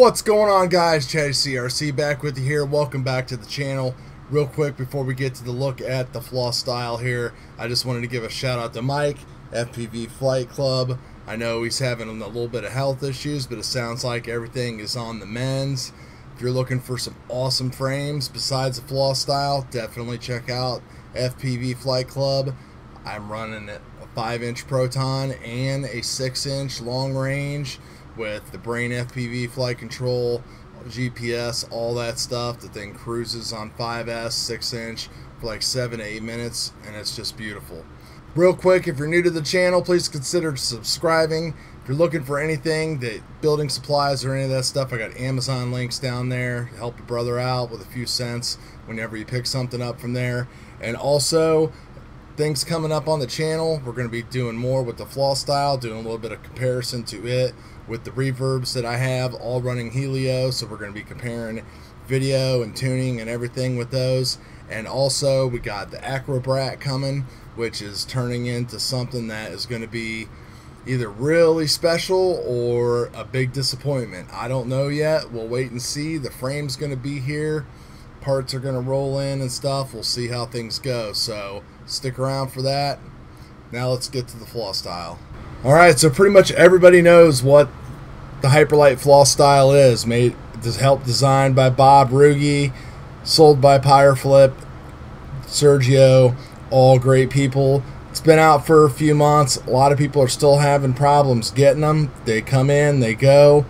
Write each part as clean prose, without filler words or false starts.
What's going on, guys? Chatty CRC back with you here. Welcome back to the channel. Real quick before we get to the look at the Flosstyle here, I just wanted to give a shout out to Mike, FPV Flight Club. I know he's having a little bit of health issues, but it sounds like everything is on the mends. If you're looking for some awesome frames besides the Flosstyle, definitely check out FPV Flight Club. I'm running a 5-inch Proton and a 6-inch long range with the Brain FPV flight control, GPS, all that stuff. The thing cruises on 5S 6-inch for like 7 to 8 minutes, and it's just beautiful. Real quick, if you're new to the channel, please consider subscribing. If you're looking for anything, that building supplies or any of that stuff, I got Amazon links down there. Help a brother out with a few cents whenever you pick something up from there. And also, things coming up on the channel, we're going to be doing more with the Flosstyle, doing a little bit of comparison to it with the reverbs that I have, all running Helio, so we're going to be comparing video and tuning and everything with those. And also we got the Acrobrat coming, which is turning into something that is going to be either really special or a big disappointment. I don't know yet. We'll wait and see. The frame's going to be here, parts are going to roll in and stuff. We'll see how things go, so stick around for that. Now let's get to the Flosstyle. Alright, so pretty much everybody knows what the Hyperlite Flosstyle is. Made, helped designed by Bob Ruge, sold by Fireflip, Sergio, all great people. It's been out for a few months. A lot of people are still having problems getting them. They come in, they go,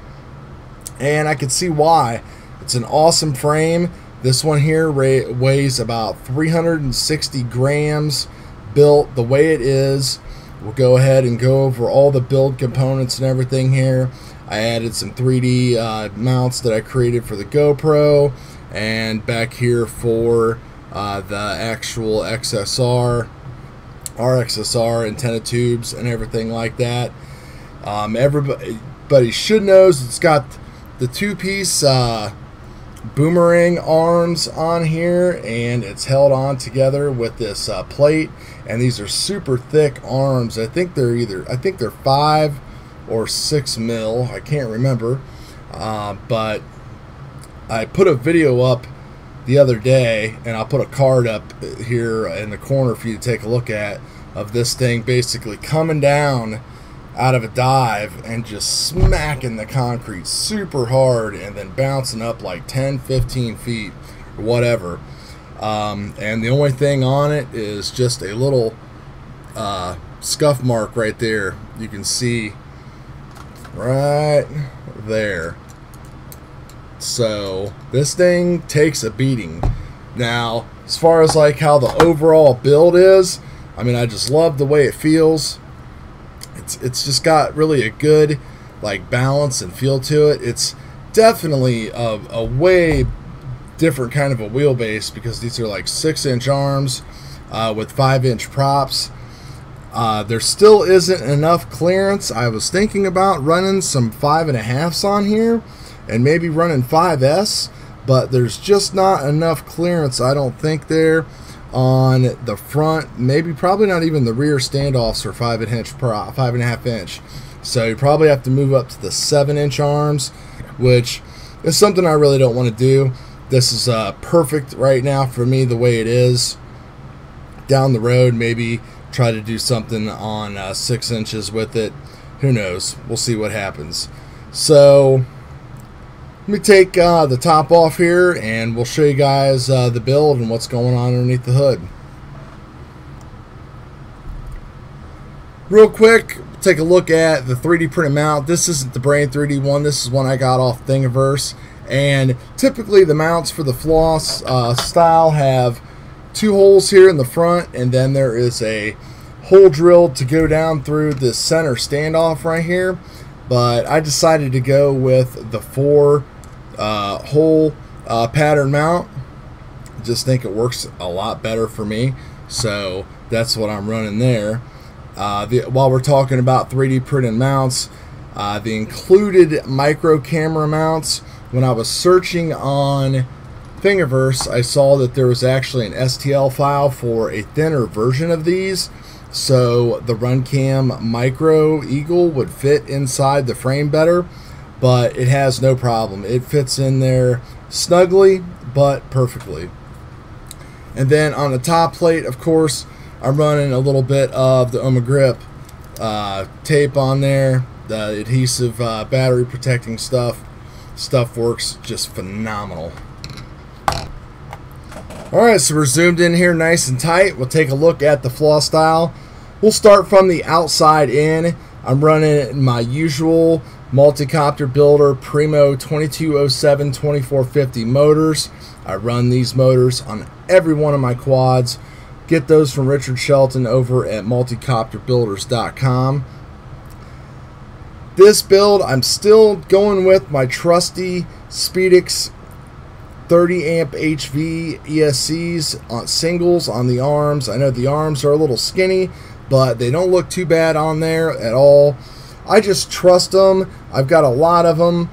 and I can see why. It's an awesome frame. This one here weighs about 360 grams, built the way it is. We'll go ahead and go over all the build components and everything here. I added some 3D mounts that I created for the GoPro, and back here for the actual XSR, RXSR antenna tubes and everything like that. Everybody should know it's got the two-piece boomerang arms on here, and it's held on together with this plate, and these are super thick arms. I think they're 5 or 6 mil, I can't remember, but I put a video up the other day, and I'll put a card up here in the corner for you to take a look at, of this thing basically coming down out of a dive and just smacking the concrete super hard and then bouncing up like 10-15 feet or whatever. And the only thing on it is just a little scuff mark right there. You can see right there. So this thing takes a beating. Now, as far as like how the overall build is, I mean, I just love the way it feels. It's just got really a good like balance and feel to it. It's definitely a way different kind of a wheelbase, because these are like 6-inch arms with 5-inch props. There still isn't enough clearance. I was thinking about running some 5.5s on here and maybe running 5S, but there's just not enough clearance, I don't think, there on the front, probably not even the rear standoffs are 5.5 inch. So you probably have to move up to the 7-inch arms, which is something I really don't want to do. This is perfect right now for me the way it is. Down the road, maybe try to do something on 6 inches with it. Who knows? We'll see what happens. So let me take the top off here, and we'll show you guys the build and what's going on underneath the hood. Real quick, take a look at the 3D printed mount. This isn't the Brain 3D one. This is one I got off Thingiverse. And typically the mounts for the Flosstyle have 2 holes here in the front, and then there is a hole drilled to go down through this center standoff right here. But I decided to go with the 4 hole pattern mount. Just think it works a lot better for me, so that's what I'm running there. While we're talking about 3D printed mounts, the included micro camera mounts, when I was searching on Thingiverse, I saw that there was actually an STL file for a thinner version of these. So the RUNCAM Micro Eagle would fit inside the frame better. but it has no problem. It fits in there snugly but perfectly. And then on the top plate, of course, I'm running a little bit of the Oma Grip tape on there, the adhesive battery protecting stuff. Stuff works just phenomenal. Alright, so we're zoomed in here nice and tight. We'll take a look at the Flosstyle. We'll start from the outside in. I'm running my usual multi-copter builder Primo 2207-2450 motors. I run these motors on every one of my quads. Get those from Richard Shelton over at multicopterbuilders.com. This build, I'm still going with my trusty STRIX 30 amp HV ESCs on singles on the arms. I know the arms are a little skinny, but they don't look too bad on there at all. I just trust them. I've got a lot of them.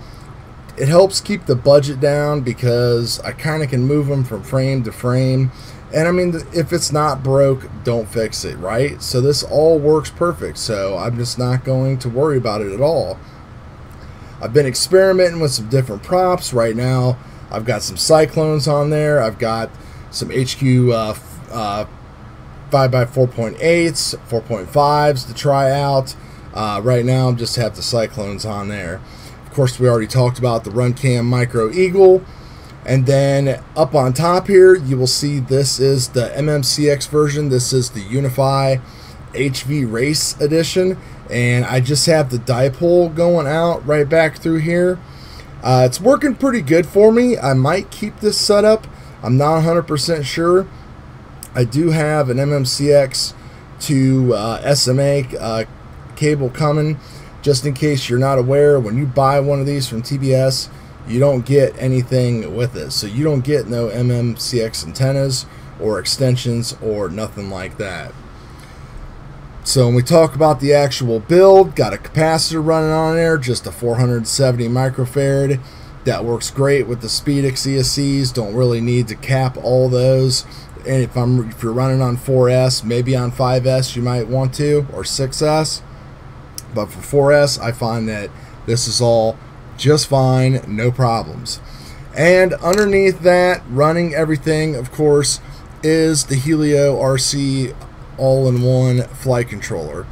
It helps keep the budget down because I kind of can move them from frame to frame. And I mean, if it's not broke, don't fix it, right? So this all works perfect. So I'm just not going to worry about it at all. I've been experimenting with some different props right now. I've got some Cyclones on there. I've got some HQ 5x4.8s, 4.5s to try out. Right now, I just have the Cyclones on there. Of course, we already talked about the RUNCAM Micro Eagle. And then up on top here, you will see this is the MMCX version. This is the Unify HV Race Edition. And I just have the dipole going out right back through here. It's working pretty good for me. I might keep this setup. I'm not 100% sure. I do have an MMCX to SMA cable coming. Just in case you're not aware, when you buy one of these from TBS, you don't get anything with it. So you don't get no MMCX antennas or extensions or nothing like that. So when we talk about the actual build, got a capacitor running on there, just a 470 microfarad. That works great with the STRIX ESCs. Don't really need to cap all those. And if you're running on 4S, maybe on 5S you might want to, or 6S. But for 4S, I find that this is all just fine, no problems. And underneath that, running everything, of course, is the Helio RC all-in-one flight controller.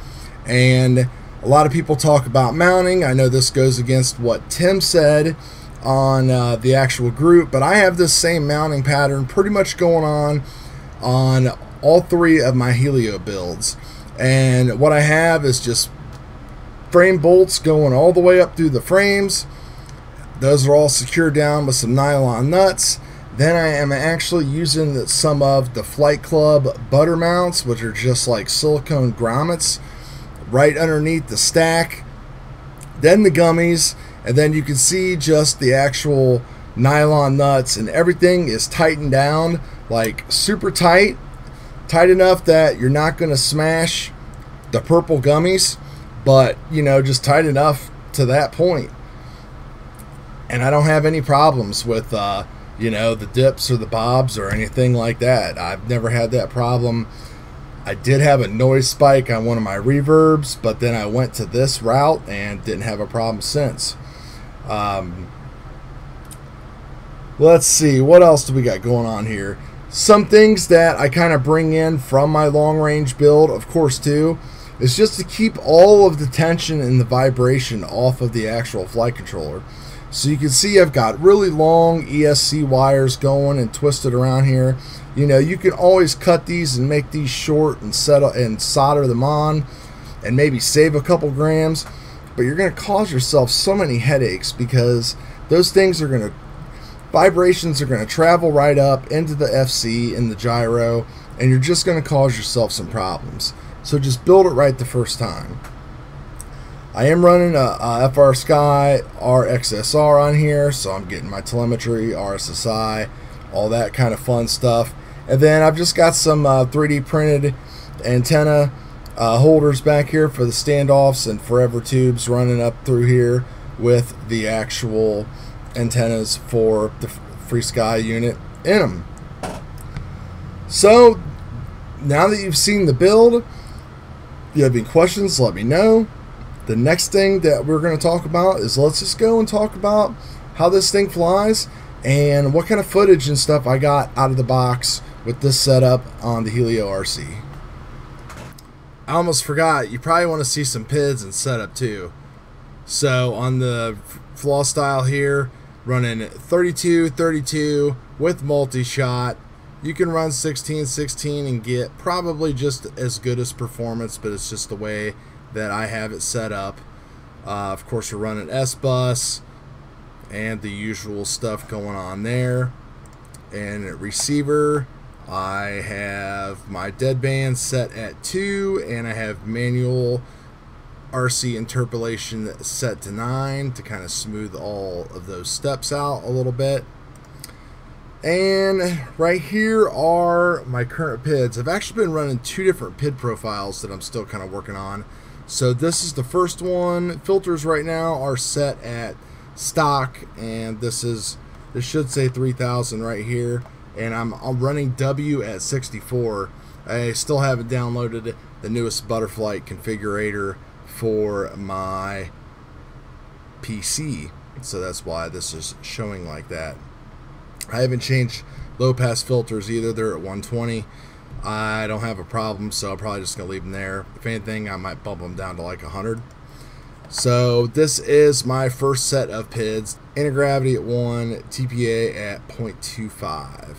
And a lot of people talk about mounting. I know this goes against what Tim said on the actual group, but I have this same mounting pattern pretty much going on all three of my Helio builds. And what I have is just frame bolts going all the way up through the frames. Those are all secured down with some nylon nuts. Then I am actually using some of the Flight Club butter mounts, which are just like silicone grommets, right underneath the stack. Then the gummies, and then you can see just the actual nylon nuts, and everything is tightened down, like super tight. Tight enough that you're not going to smash the purple gummies, but, you know, just tight enough to that point. And I don't have any problems with you know, the dips or the bobs or anything like that. I've never had that problem. I did have a noise spike on one of my reverbs, but then I went to this route and didn't have a problem since. Let's see, what else do we got going on here? Some things that I kind of bring in from my long range build, of course, too, is just to keep all of the tension and the vibration off of the actual flight controller. So you can see I've got really long ESC wires going and twisted around here. You know, you can always cut these and make these short and solder them on and maybe save a couple grams, but you're going to cause yourself so many headaches because those things are going to, vibrations are going to travel right up into the FC in the gyro, and you're just going to cause yourself some problems. So just build it right the first time. I am running a FR Sky RXSR on here, so I'm getting my telemetry, RSSI, all that kind of fun stuff. And then I've just got some 3D printed antenna holders back here for the standoffs and forever tubes running up through here with the actual antennas for the FrSky unit in them. So now that you've seen the build, if you have any questions, let me know. the next thing that we're going to talk about is let's just go and talk about how this thing flies and what kind of footage and stuff I got out of the box with this setup on the Helio RC. I almost forgot, you probably want to see some Pids and setup too. So on the Flosstyle here, running 32-32 with multi-shot. You can run 16-16 and get probably just as good as performance, but it's just the way that I have it set up. Of course, we're running S-Bus and the usual stuff going on there. And receiver, I have my deadband set at 2, and I have manual RC interpolation set to 9 to kind of smooth all of those steps out a little bit. And right here are my current Pids. I've actually been running 2 different Pid profiles that I'm still kind of working on. So this is the first one. Filters right now are set at stock, and this should say 3000 right here, and I'm running W at 64. I still haven't downloaded the newest butterfly configurator for my PC, so that's why this is showing like that. I haven't changed low pass filters either. They're at 120. I don't have a problem, so I'm probably just gonna leave them there. If anything, I might bump them down to like 100. So this is my first set of Pids. Anti-gravity at 1, TPA at 0.25.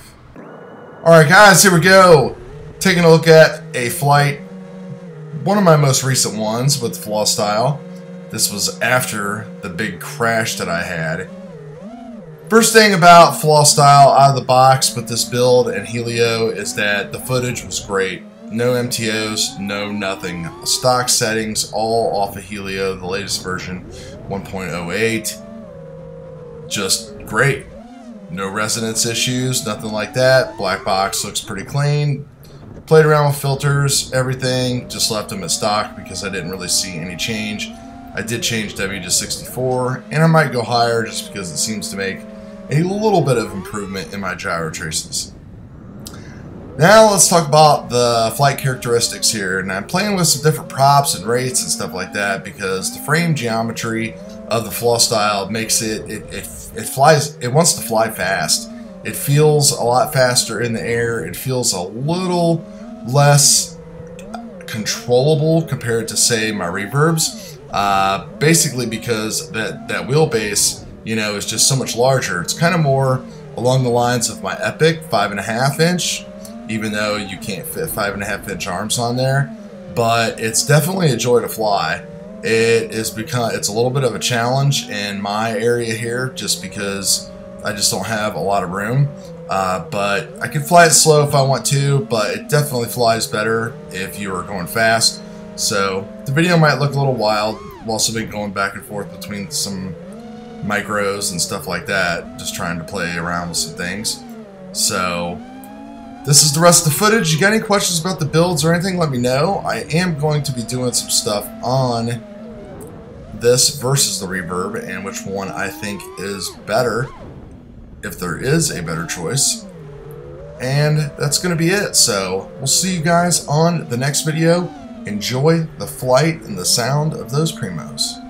Alright guys, here we go. Taking a look at a flight, one of my most recent ones with Flosstyle. This was after the big crash that I had. First thing about Flosstyle out of the box with this build and Helio is that the footage was great. No MTOs, no nothing. Stock settings, all off of Helio, the latest version, 1.08. Just great. No resonance issues, nothing like that. Black box looks pretty clean. Played around with filters, everything. Just left them at stock because I didn't really see any change. I did change W to 64, and I might go higher just because it seems to make a little bit of improvement in my gyro traces. Now let's talk about the flight characteristics here, and I'm playing with some different props and rates and stuff like that because the frame geometry of the Flosstyle makes it flies. It wants to fly fast. It feels a lot faster in the air. It feels a little less controllable compared to, say, my reverbs. Basically because that wheelbase, you know, is just so much larger. It's kind of more along the lines of my Epic 5.5 inch, even though you can't fit 5.5 inch arms on there. But it's definitely a joy to fly. It's a little bit of a challenge in my area here, just because I just don't have a lot of room. But I can fly it slow if I want to, but it definitely flies better if you are going fast. So the video might look a little wild. I've also been going back and forth between some micros and stuff like that, just trying to play around with some things. So this is the rest of the footage. You got any questions about the builds or anything, let me know. I am going to be doing some stuff on this versus the reverb and which one I think is better, if there is a better choice. And that's going to be it. So we'll see you guys on the next video. Enjoy the flight and the sound of those primos.